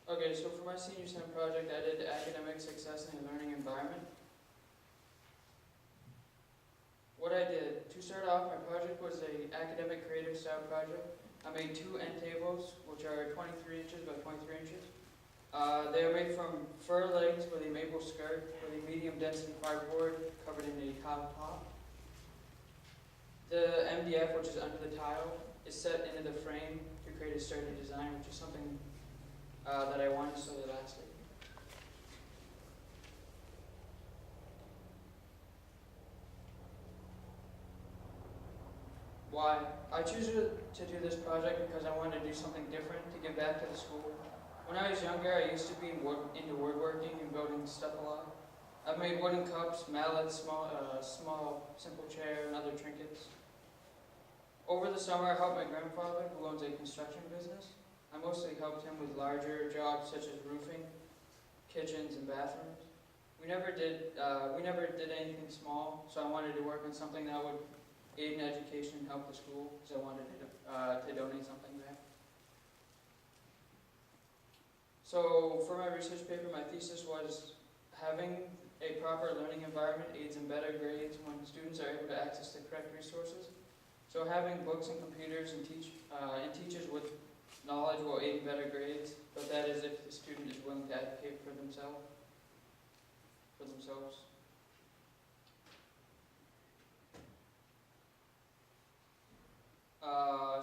Okay, so for my senior sem project, I did academic success in a learning environment. What I did, to start off, my project was a academic creative style project. I made two end tables, which are 23 inches by 23 inches. They are made from fur legs with a maple skirt with a medium density fiberboard covered in a tile top. The MDF, which is under the tile, is set into the frame to create a sturdy design, which is something that I wanted so they lasted. Why? I chose to do this project because I wanted to do something different to give back to the school. When I was younger, I used to be into woodworking and building stuff a lot. I've made wooden cups, mallets, small simple chair, and other trinkets. Over the summer, I helped my grandfather, who owns a construction business. I mostly helped him with larger jobs such as roofing, kitchens, and bathrooms. We never did anything small, so I wanted to work on something that would aid in education and help the school, because I wanted to donate something there. So for my research paper, my thesis was having a proper learning environment aids in better grades when students are able to access the correct resources. So having books and computers and teachers with knowledge will aid in better grades, but that is if the student is willing to advocate for themselves.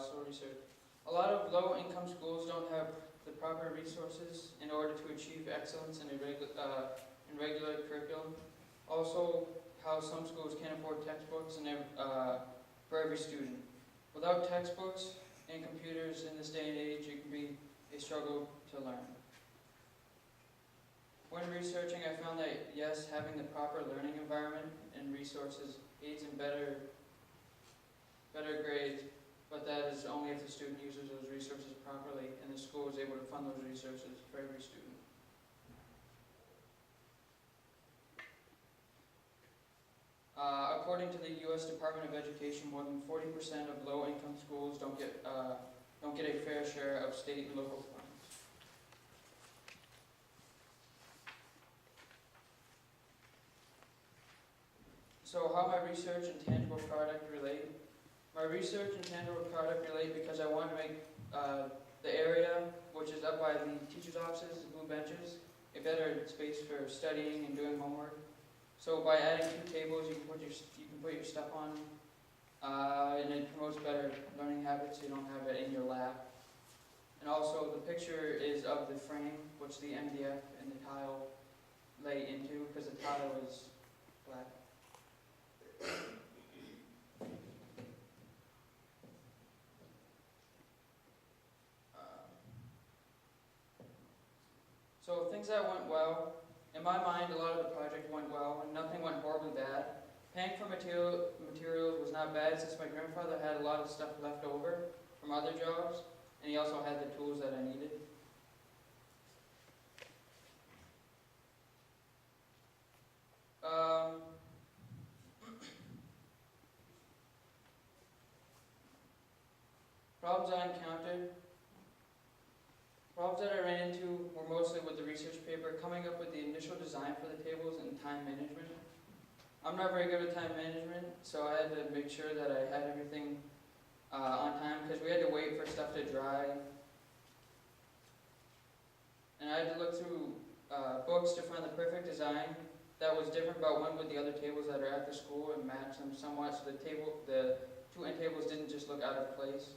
So research. A lot of low-income schools don't have the proper resources in order to achieve excellence in regular curriculum. Also, how some schools can't afford textbooks for every student. Without textbooks and computers in this day and age, it can be a struggle to learn. When researching, I found that yes, having the proper learning environment and resources aids in better grades, but that is only if the student uses those resources properly and the school is able to fund those resources for every student. According to the U.S. Department of Education, more than 40% of low-income schools don't get a fair share of state and local funds. So how my research and tangible product relate? My research and tangible product relate because I want to make the area, which is up by the teachers' offices, the blue benches, a better space for studying and doing homework. So by adding two tables, you can put your stuff on, and it promotes better learning habits. So you don't have it in your lap. And also, the picture is of the frame, which the MDF and the tile lay into, because the tile is flat. So things that went well, in my mind a lot of the project went well and nothing went horribly bad. Paying for materials was not bad since my grandfather had a lot of stuff left over from other jobs and he also had the tools that I needed. Problems I encountered. Problems that I ran into were mostly with the research paper, coming up with the initial design for the tables and time management. I'm not very good with time management, so I had to make sure that I had everything on time because we had to wait for stuff to dry. And I had to look through books to find the perfect design that was different about one with the other tables that are at the school and match them somewhat so the two end tables didn't just look out of place.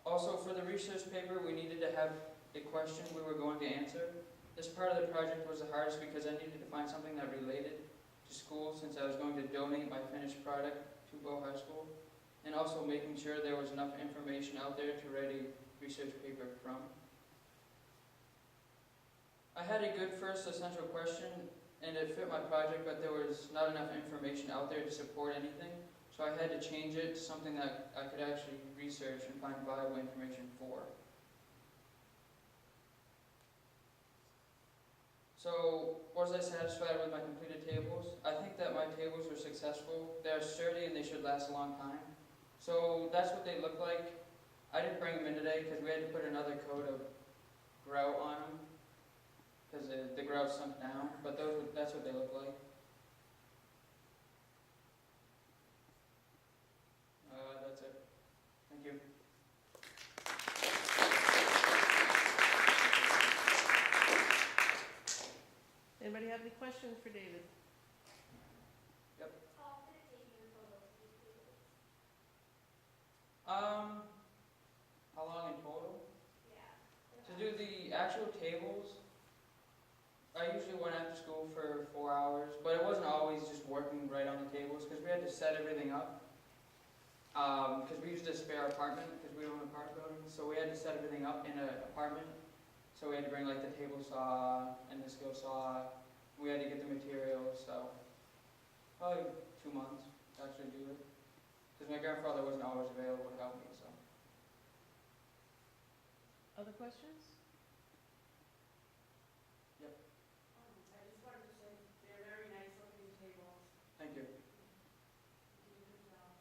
Also, for the research paper, we needed to have a question we were going to answer. This part of the project was the hardest because I needed to find something that related to school since I was going to donate my finished product to Bow High School, and also making sure there was enough information out there to write a research paper from. I had a good first essential question, and it fit my project, but there was not enough information out there to support anything. So I had to change it to something that I could actually research and find valuable information for. So, was I satisfied with my completed tables? I think that my tables were successful. They are sturdy and they should last a long time. So that's what they look like. I didn't bring them in today because we had to put another coat of grout on them because the grout sunk down, but that's what they look like. That's it. Thank you. Anybody have any questions for David? How long in total? To do the actual tables, I usually went after school for 4 hours, but it wasn't always just working right on the tables because we had to set everything up. Because we used a spare apartment because we own an apartment building, so we had to set everything up in an apartment. So we had to bring like the table saw and the skill saw. We had to get the materials, so probably 2 months to actually do it. Because my grandfather wasn't always available to help me, so. Other questions? Yep. I just wanted to say they're very nice looking tables. Thank you. You did a good job.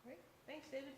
Great, thanks, David.